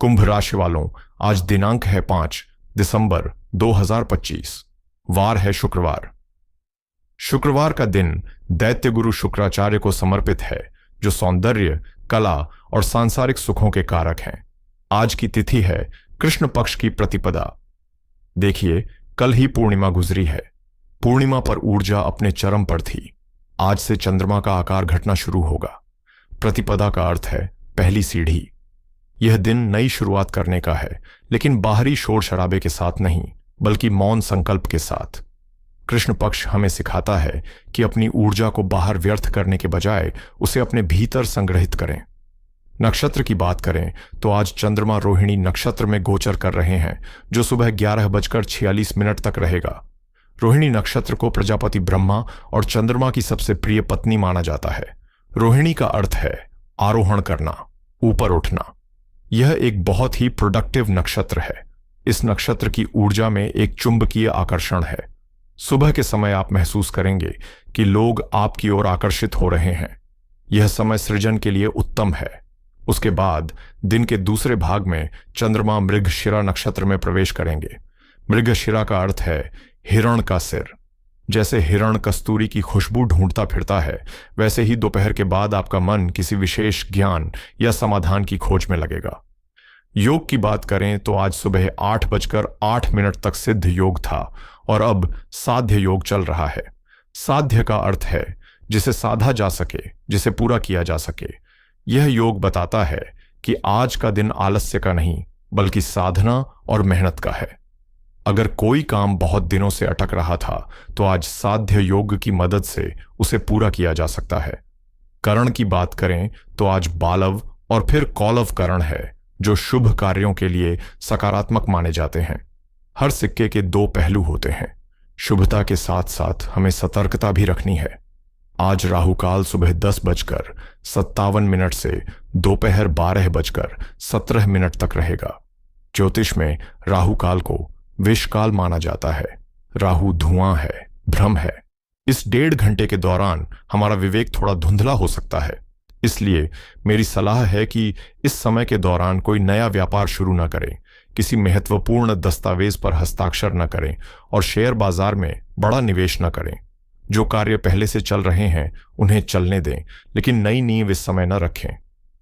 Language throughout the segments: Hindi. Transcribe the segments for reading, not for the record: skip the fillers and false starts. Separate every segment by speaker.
Speaker 1: कुंभ राशि वालों, आज दिनांक है 5 दिसंबर 2025। वार है शुक्रवार। शुक्रवार का दिन दैत्य गुरु शुक्राचार्य को समर्पित है, जो सौंदर्य, कला और सांसारिक सुखों के कारक हैं। आज की तिथि है कृष्ण पक्ष की प्रतिपदा। देखिए, कल ही पूर्णिमा गुजरी है। पूर्णिमा पर ऊर्जा अपने चरम पर थी। आज से चंद्रमा का आकार घटना शुरू होगा। प्रतिपदा का अर्थ है पहली सीढ़ी। यह दिन नई शुरुआत करने का है, लेकिन बाहरी शोर शराबे के साथ नहीं, बल्कि मौन संकल्प के साथ। कृष्ण पक्ष हमें सिखाता है कि अपनी ऊर्जा को बाहर व्यर्थ करने के बजाय उसे अपने भीतर संग्रहित करें। नक्षत्र की बात करें तो आज चंद्रमा रोहिणी नक्षत्र में गोचर कर रहे हैं, जो सुबह 11:46 तक रहेगा। रोहिणी नक्षत्र को प्रजापति ब्रह्मा और चंद्रमा की सबसे प्रिय पत्नी माना जाता है। रोहिणी का अर्थ है आरोहण करना, ऊपर उठना। यह एक बहुत ही प्रोडक्टिव नक्षत्र है। इस नक्षत्र की ऊर्जा में एक चुंबकीय आकर्षण है। सुबह के समय आप महसूस करेंगे कि लोग आपकी ओर आकर्षित हो रहे हैं। यह समय सृजन के लिए उत्तम है। उसके बाद दिन के दूसरे भाग में चंद्रमा मृगशिरा नक्षत्र में प्रवेश करेंगे। मृगशिरा का अर्थ है हिरण का सिर। जैसे हिरण कस्तूरी की खुशबू ढूंढता फिरता है, वैसे ही दोपहर के बाद आपका मन किसी विशेष ज्ञान या समाधान की खोज में लगेगा। योग की बात करें तो आज सुबह 8:08 तक सिद्ध योग था और अब साध्य योग चल रहा है। साध्य का अर्थ है जिसे साधा जा सके, जिसे पूरा किया जा सके। यह योग बताता है कि आज का दिन आलस्य का नहीं, बल्कि साधना और मेहनत का है। अगर कोई काम बहुत दिनों से अटक रहा था, तो आज साध्य योग की मदद से उसे पूरा किया जा सकता है। करण की बात करें तो आज बालव और फिर कौलव करण है, जो शुभ कार्यों के लिए सकारात्मक माने जाते हैं। हर सिक्के के दो पहलू होते हैं। शुभता के साथ साथ हमें सतर्कता भी रखनी है। आज राहुकाल सुबह 10:57 से दोपहर 12:17 तक रहेगा। ज्योतिष में राहुकाल को विषकाल माना जाता है। राहु धुआं है, भ्रम है। इस 1.5 घंटे के दौरान हमारा विवेक थोड़ा धुंधला हो सकता है। इसलिए मेरी सलाह है कि इस समय के दौरान कोई नया व्यापार शुरू न करें, किसी महत्वपूर्ण दस्तावेज पर हस्ताक्षर न करें और शेयर बाजार में बड़ा निवेश न करें। जो कार्य पहले से चल रहे हैं उन्हें चलने दें, लेकिन नई नींव इस समय न रखें।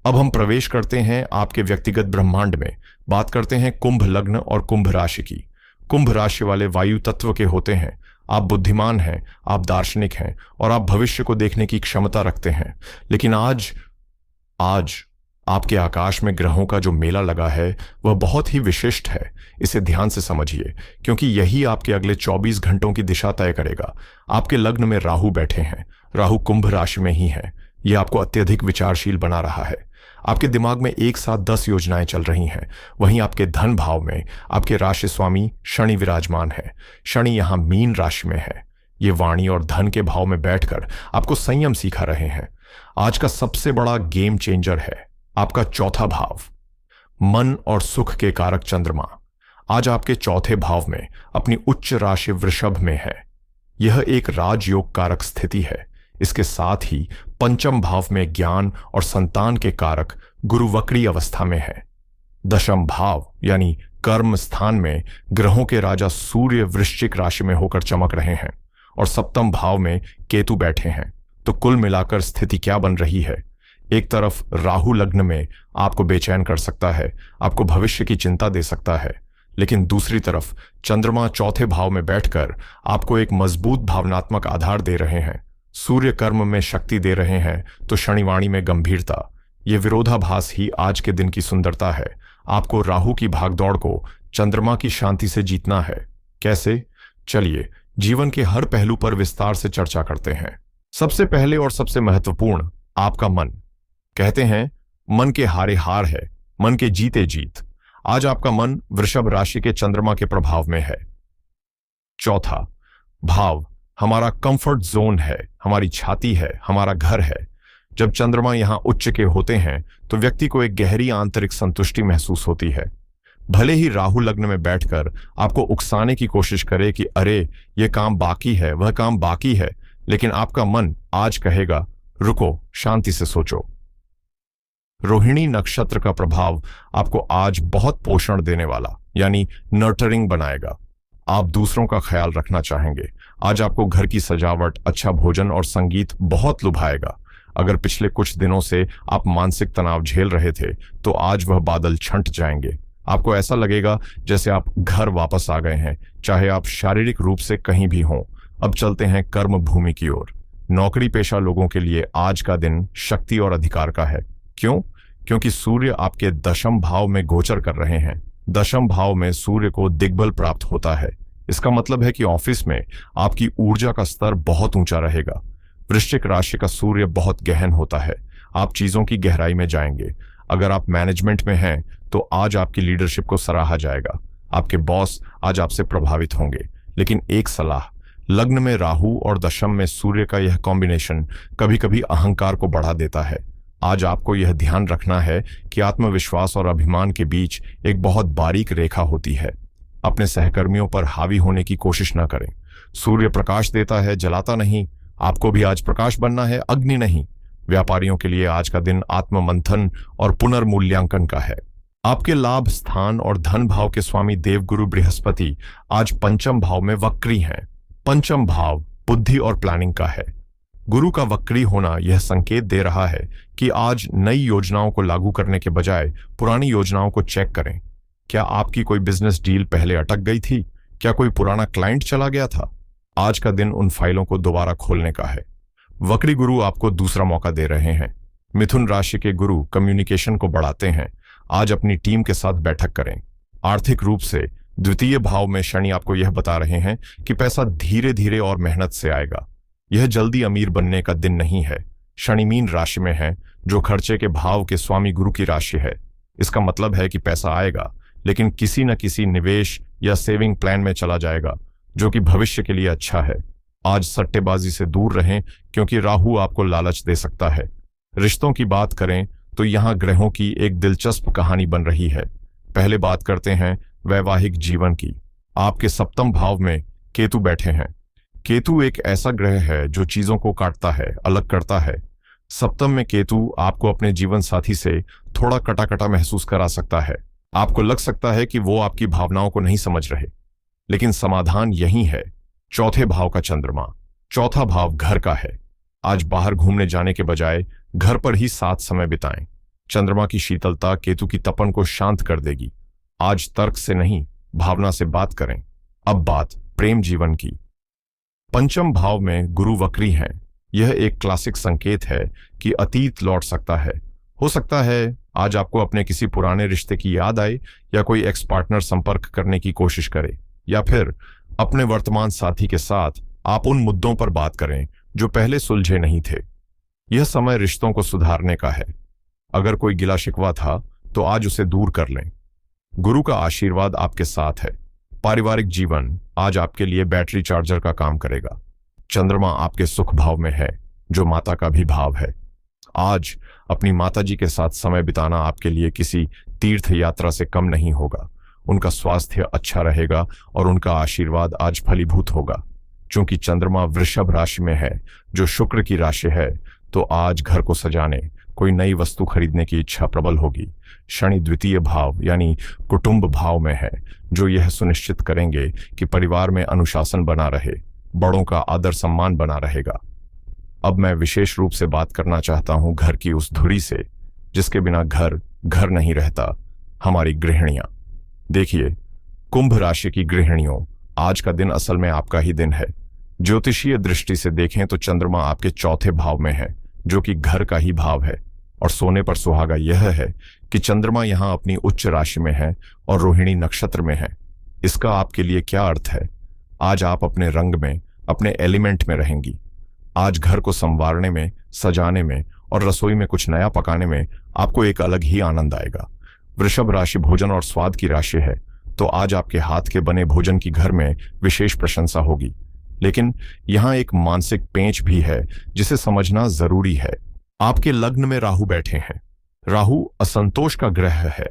Speaker 1: अब हम प्रवेश करते हैं आपके व्यक्तिगत ब्रह्मांड में। बात करते हैं कुंभ लग्न और कुंभ राशि की। कुंभ राशि वाले वायु तत्व के होते हैं। आप बुद्धिमान हैं, आप दार्शनिक हैं और आप भविष्य को देखने की क्षमता रखते हैं। लेकिन आज आपके आकाश में ग्रहों का जो मेला लगा है वह बहुत ही विशिष्ट है। इसे ध्यान से समझिए, क्योंकि यही आपके अगले 24 घंटों की दिशा तय करेगा। आपके लग्न में राहु बैठे हैं। राहु कुंभ राशि में ही है। यह आपको अत्यधिक विचारशील बना रहा है। आपके दिमाग में एक साथ 10 योजनाएं चल रही हैं। वहीं आपके धन भाव में आपके राशि स्वामी शनि विराजमान है। शनि यहां मीन राशि में है। ये वाणी और धन के भाव में बैठकर आपको संयम सिखा रहे हैं। आज का सबसे बड़ा गेम चेंजर है आपका चौथा भाव, मन और सुख के कारक चंद्रमा। आज आपके चौथे भाव में अपनी उच्च राशि वृषभ में है। यह एक राजयोग कारक स्थिति है। इसके साथ ही पंचम भाव में ज्ञान और संतान के कारक गुरु वक्री अवस्था में है। दशम भाव यानी कर्म स्थान में ग्रहों के राजा सूर्य वृश्चिक राशि में होकर चमक रहे हैं और सप्तम भाव में केतु बैठे हैं। तो कुल मिलाकर स्थिति क्या बन रही है? एक तरफ राहु लग्न में आपको बेचैन कर सकता है, आपको भविष्य की चिंता दे सकता है, लेकिन दूसरी तरफ चंद्रमा चौथे भाव में बैठकर आपको एक मजबूत भावनात्मक आधार दे रहे हैं। सूर्य कर्म में शक्ति दे रहे हैं तो शनिवाणी में गंभीरता। ये विरोधाभास ही आज के दिन की सुंदरता है। आपको राहु की भागदौड़ को चंद्रमा की शांति से जीतना है। कैसे? चलिए जीवन के हर पहलू पर विस्तार से चर्चा करते हैं। सबसे पहले और सबसे महत्वपूर्ण, आपका मन। कहते हैं मन के हारे हार है, मन के जीते जीत। आज आपका मन वृषभ राशि के चंद्रमा के प्रभाव में है। चौथा भाव हमारा कंफर्ट जोन है, हमारी छाती है, हमारा घर है। जब चंद्रमा यहां उच्च के होते हैं तो व्यक्ति को एक गहरी आंतरिक संतुष्टि महसूस होती है। भले ही राहु लग्न में बैठकर आपको उकसाने की कोशिश करे कि अरे ये काम बाकी है, वह काम बाकी है, लेकिन आपका मन आज कहेगा रुको, शांति से सोचो। रोहिणी नक्षत्र का प्रभाव आपको आज बहुत पोषण देने वाला यानी नर्टरिंग बनाएगा। आप दूसरों का ख्याल रखना चाहेंगे। आज आपको घर की सजावट, अच्छा भोजन और संगीत बहुत लुभाएगा। अगर पिछले कुछ दिनों से आप मानसिक तनाव झेल रहे थे तो आज वह बादल छंट जाएंगे। आपको ऐसा लगेगा जैसे आप घर वापस आ गए हैं, चाहे आप शारीरिक रूप से कहीं भी हों। अब चलते हैं कर्म भूमि की ओर। नौकरी पेशा लोगों के लिए आज का दिन शक्ति और अधिकार का है। क्यों? क्योंकि सूर्य आपके दशम भाव में गोचर कर रहे हैं। दशम भाव में सूर्य को दिग्बल प्राप्त होता है। इसका मतलब है कि ऑफिस में आपकी ऊर्जा का स्तर बहुत ऊंचा रहेगा। वृश्चिक राशि का सूर्य बहुत गहन होता है। आप चीजों की गहराई में जाएंगे। अगर आप मैनेजमेंट में हैं तो आज आपकी लीडरशिप को सराहा जाएगा। आपके बॉस आज आपसे प्रभावित होंगे। लेकिन एक सलाह, लग्न में राहु और दशम में सूर्य का यह कॉम्बिनेशन कभी कभी अहंकार को बढ़ा देता है। आज आपको यह ध्यान रखना है कि आत्मविश्वास और अभिमान के बीच एक बहुत बारीक रेखा होती है। अपने सहकर्मियों पर हावी होने की कोशिश न करें। सूर्य प्रकाश देता है, जलाता नहीं। आपको भी आज प्रकाश बनना है, अग्नि नहीं। व्यापारियों के लिए आज का दिन आत्ममंथन और पुनर्मूल्यांकन का है। आपके लाभ स्थान और धन भाव के स्वामी देवगुरु बृहस्पति आज पंचम भाव में वक्री हैं। पंचम भाव बुद्धि और प्लानिंग का है। गुरु का वक्री होना यह संकेत दे रहा है कि आज नई योजनाओं को लागू करने के बजाय पुरानी योजनाओं को चेक करें। क्या आपकी कोई बिजनेस डील पहले अटक गई थी? क्या कोई पुराना क्लाइंट चला गया था? आज का दिन उन फाइलों को दोबारा खोलने का है। वक्री गुरु आपको दूसरा मौका दे रहे हैं। मिथुन राशि के गुरु कम्युनिकेशन को बढ़ाते हैं। आज अपनी टीम के साथ बैठक करें। आर्थिक रूप से द्वितीय भाव में शनि आपको यह बता रहे हैं कि पैसा धीरे धीरे और मेहनत से आएगा। यह जल्दी अमीर बनने का दिन नहीं है। शनि मीन राशि में है, जो खर्चे के भाव के स्वामी गुरु की राशि है। इसका मतलब है कि पैसा आएगा, लेकिन किसी न किसी निवेश या सेविंग प्लान में चला जाएगा, जो कि भविष्य के लिए अच्छा है। आज सट्टेबाजी से दूर रहें, क्योंकि राहु आपको लालच दे सकता है। रिश्तों की बात करें तो यहाँ ग्रहों की एक दिलचस्प कहानी बन रही है। पहले बात करते हैं वैवाहिक जीवन की। आपके सप्तम भाव में केतु बैठे हैं। केतु एक ऐसा ग्रह है जो चीजों को काटता है, अलग करता है। सप्तम में केतु आपको अपने जीवन साथी से थोड़ा कटा-कटा महसूस करा सकता है। आपको लग सकता है कि वो आपकी भावनाओं को नहीं समझ रहे, लेकिन समाधान यही है। चौथे भाव का चंद्रमा। चौथा भाव घर का है। आज बाहर घूमने जाने के बजाय घर पर ही साथ समय बिताएं। चंद्रमा की शीतलता केतु की तपन को शांत कर देगी। आज तर्क से नहीं, भावना से बात करें। अब बात प्रेम जीवन की। पंचम भाव में गुरु वक्री हैं। यह एक क्लासिक संकेत है कि अतीत लौट सकता है। हो सकता है आज आपको अपने किसी पुराने रिश्ते की याद आए, या कोई एक्स पार्टनर संपर्क करने की कोशिश करे, या फिर अपने वर्तमान साथी के साथ आप उन मुद्दों पर बात करें जो पहले सुलझे नहीं थे। यह समय रिश्तों को सुधारने का है। अगर कोई गिला शिकवा था तो आज उसे दूर कर लें। गुरु का आशीर्वाद आपके साथ है। पारिवारिक जीवन आज आपके लिए बैटरी चार्जर का काम करेगा। चंद्रमा आपके सुख भाव में है, जो माता का भी भाव है। आज अपनी माताजी के साथ समय बिताना आपके लिए किसी तीर्थ यात्रा से कम नहीं होगा। उनका स्वास्थ्य अच्छा रहेगा और उनका आशीर्वाद आज फलीभूत होगा। चूंकि चंद्रमा वृषभ राशि में है, जो शुक्र की राशि है, तो आज घर को सजाने, कोई नई वस्तु खरीदने की इच्छा प्रबल होगी। शनि द्वितीय भाव यानी कुटुंब भाव में है, जो यह सुनिश्चित करेंगे कि परिवार में अनुशासन बना रहे, बड़ों का आदर सम्मान बना रहेगा। अब मैं विशेष रूप से बात करना चाहता हूं घर की उस धुरी से, जिसके बिना घर घर नहीं रहता, हमारी गृहिणियां। देखिए, कुंभ राशि की गृहिणियों, आज का दिन असल में आपका ही दिन है। ज्योतिषीय दृष्टि से देखें तो चंद्रमा आपके चौथे भाव में है, जो कि घर का ही भाव है। और सोने पर सुहागा यह है कि चंद्रमा यहां अपनी उच्च राशि में है और रोहिणी नक्षत्र में है। इसका आपके लिए क्या अर्थ है? आज आप अपने रंग में, अपने एलिमेंट में रहेंगी। आज घर को संवारने में, सजाने में और रसोई में कुछ नया पकाने में आपको एक अलग ही आनंद आएगा। वृषभ राशि भोजन और स्वाद की राशि है, तो आज आपके हाथ के बने भोजन की घर में विशेष प्रशंसा होगी। लेकिन यहां एक मानसिक पेंच भी है, जिसे समझना जरूरी है। आपके लग्न में राहु बैठे हैं। राहु असंतोष का ग्रह है।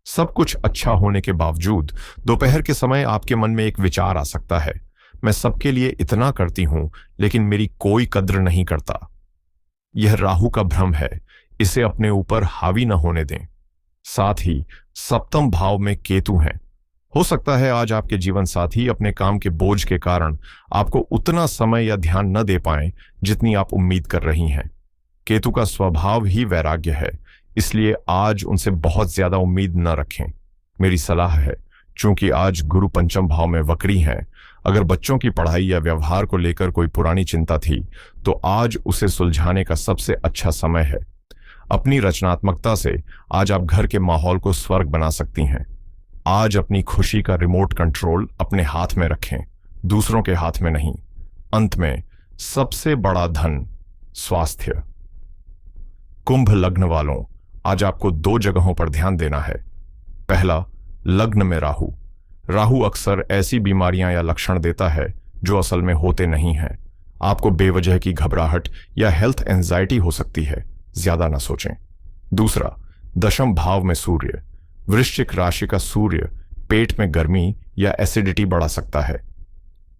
Speaker 1: सब कुछ अच्छा होने के बावजूद दोपहर के समय आपके मन में एक विचार आ सकता है, मैं सबके लिए इतना करती हूं, लेकिन मेरी कोई कद्र नहीं करता। यह राहु का भ्रम है। इसे अपने ऊपर हावी न होने दें। साथ ही सप्तम भाव में केतु हैं। हो सकता है आज आपके जीवन साथी अपने काम के बोझ के कारण आपको उतना समय या ध्यान न दे पाएं जितनी आप उम्मीद कर रही हैं। केतु का स्वभाव ही वैराग्य है, इसलिए आज उनसे बहुत ज्यादा उम्मीद न रखें। मेरी सलाह है, चूंकि आज गुरु पंचम भाव में वक्री हैं, अगर बच्चों की पढ़ाई या व्यवहार को लेकर कोई पुरानी चिंता थी तो आज उसे सुलझाने का सबसे अच्छा समय है। अपनी रचनात्मकता से आज आप घर के माहौल को स्वर्ग बना सकती हैं। आज अपनी खुशी का रिमोट कंट्रोल अपने हाथ में रखें, दूसरों के हाथ में नहीं। अंत में सबसे बड़ा धन स्वास्थ्य। कुंभ लग्न वालों, आज आपको 2 जगहों पर ध्यान देना है। पहला, लग्न में राहु। राहु अक्सर ऐसी बीमारियां या लक्षण देता है जो असल में होते नहीं हैं। आपको बेवजह की घबराहट या हेल्थ एंजाइटी हो सकती है, ज्यादा ना सोचें। दूसरा, दशम भाव में सूर्य। वृश्चिक राशि का सूर्य पेट में गर्मी या एसिडिटी बढ़ा सकता है।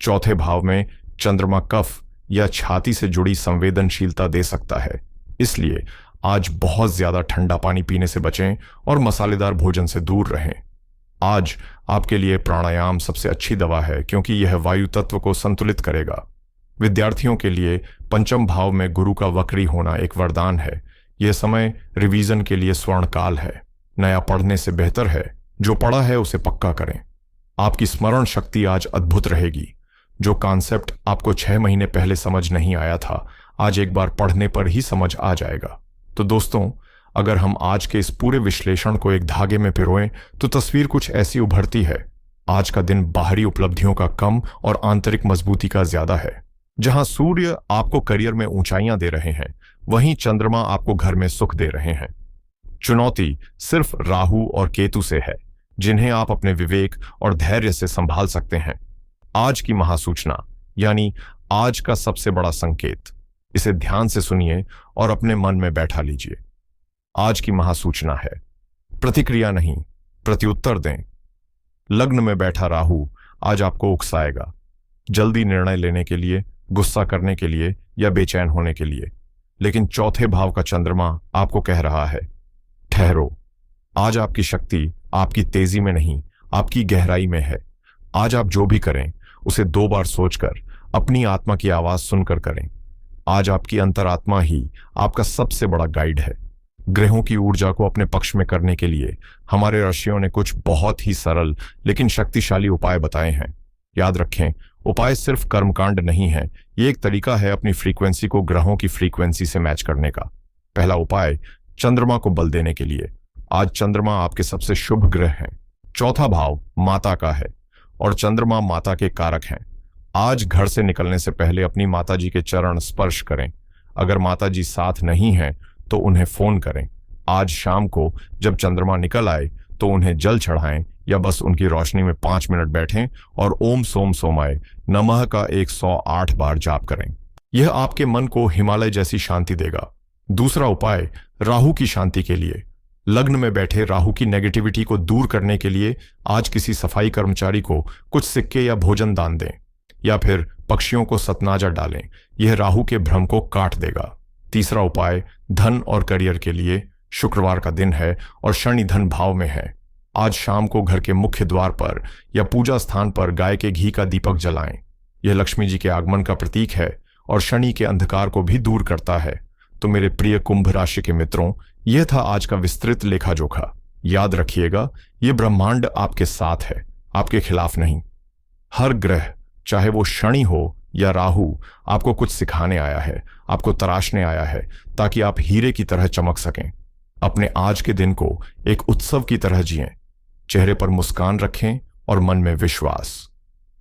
Speaker 1: चौथे भाव में चंद्रमा कफ या छाती से जुड़ी संवेदनशीलता दे सकता है, इसलिए आज बहुत ज्यादा ठंडा पानी पीने से बचें और मसालेदार भोजन से दूर रहें। आज आपके लिए प्राणायाम सबसे अच्छी दवा है, क्योंकि यह वायु तत्व को संतुलित करेगा। विद्यार्थियों के लिए पंचम भाव में गुरु का वक्री होना एक वरदान है। यह समय रिवीजन के लिए स्वर्ण काल है। नया पढ़ने से बेहतर है जो पढ़ा है उसे पक्का करें। आपकी स्मरण शक्ति आज अद्भुत रहेगी। जो कॉन्सेप्ट आपको 6 महीने पहले समझ नहीं आया था, आज एक बार पढ़ने पर ही समझ आ जाएगा। तो दोस्तों, अगर हम आज के इस पूरे विश्लेषण को एक धागे में पिरोएं तो तस्वीर कुछ ऐसी उभरती है। आज का दिन बाहरी उपलब्धियों का कम और आंतरिक मजबूती का ज्यादा है। जहां सूर्य आपको करियर में ऊंचाइयां दे रहे हैं, वहीं चंद्रमा आपको घर में सुख दे रहे हैं। चुनौती सिर्फ राहु और केतु से है, जिन्हें आप अपने विवेक और धैर्य से संभाल सकते हैं। आज की महासूचना, यानी आज का सबसे बड़ा संकेत, इसे ध्यान से सुनिए और अपने मन में बैठा लीजिए। आज की महासूचना है, प्रतिक्रिया नहीं, प्रत्युत्तर दें। लग्न में बैठा राहु आज आपको उकसाएगा, जल्दी निर्णय लेने के लिए, गुस्सा करने के लिए या बेचैन होने के लिए। लेकिन चौथे भाव का चंद्रमा आपको कह रहा है, ठहरो। आज आपकी शक्ति आपकी तेजी में नहीं, आपकी गहराई में है। आज आप जो भी करें उसे 2 बार सोचकर, अपनी आत्मा की आवाज सुनकर करें। आज आपकी अंतरात्मा ही आपका सबसे बड़ा गाइड है। ग्रहों की ऊर्जा को अपने पक्ष में करने के लिए हमारे ऋषियों ने कुछ बहुत ही सरल लेकिन शक्तिशाली उपाय बताए हैं। याद रखें, उपाय सिर्फ कर्मकांड नहीं है, ये एक तरीका है अपनी फ्रीक्वेंसी को ग्रहों की फ्रीक्वेंसी से मैच करने का। पहला उपाय, चंद्रमा को बल देने के लिए। आज चंद्रमा आपके सबसे शुभ ग्रह हैं। चौथा भाव माता का है और चंद्रमा माता के कारक हैं। आज घर से निकलने से पहले अपनी माताजी के चरण स्पर्श करें। अगर माताजी साथ नहीं हैं तो उन्हें फोन करें। आज शाम को जब चंद्रमा निकल आए तो उन्हें जल चढ़ाएं या बस उनकी रोशनी में 5 मिनट बैठें और ओम सोम सोमाय नमः का 108 बार जाप करें। यह आपके मन को हिमालय जैसी शांति देगा। दूसरा उपाय, राहु की शांति के लिए। लग्न में बैठे राहु की नेगेटिविटी को दूर करने के लिए आज किसी सफाई कर्मचारी को कुछ सिक्के या भोजन दान दें, या फिर पक्षियों को सतनाजा डालें। यह राहु के भ्रम को काट देगा। तीसरा उपाय, धन और करियर के लिए। शुक्रवार का दिन है और शनि धन भाव में है। आज शाम को घर के मुख्य द्वार पर या पूजा स्थान पर गाय के घी का दीपक जलाएं। यह लक्ष्मी जी के आगमन का प्रतीक है और शनि के अंधकार को भी दूर करता है। तो मेरे प्रिय कुंभ राशि के मित्रों, यह था आज का विस्तृत लेखा जोखा। याद रखिएगा, यह ब्रह्मांड आपके साथ है, आपके खिलाफ नहीं। हर ग्रह, चाहे वो शनि हो या राहु, आपको कुछ सिखाने आया है, आपको तराशने आया है, ताकि आप हीरे की तरह चमक सकें। अपने आज के दिन को एक उत्सव की तरह जिएं। चेहरे पर मुस्कान रखें और मन में विश्वास।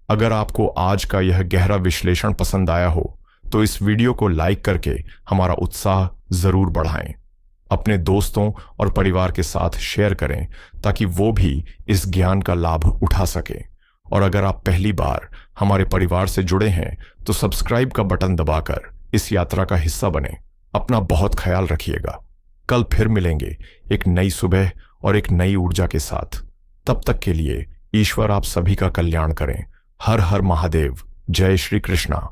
Speaker 1: अगर आपको आज का यह गहरा विश्लेषण पसंद आया हो तो इस वीडियो को लाइक करके हमारा उत्साह जरूर बढ़ाएं। अपने दोस्तों और परिवार के साथ शेयर करें ताकि वो भी इस ज्ञान का लाभ उठा सके। और अगर आप पहली बार हमारे परिवार से जुड़े हैं तो सब्सक्राइब का बटन दबाकर इस यात्रा का हिस्सा बने। अपना बहुत ख्याल रखिएगा। कल फिर मिलेंगे एक नई सुबह और एक नई ऊर्जा के साथ। तब तक के लिए ईश्वर आप सभी का कल्याण करें। हर हर महादेव। जय श्री कृष्णा।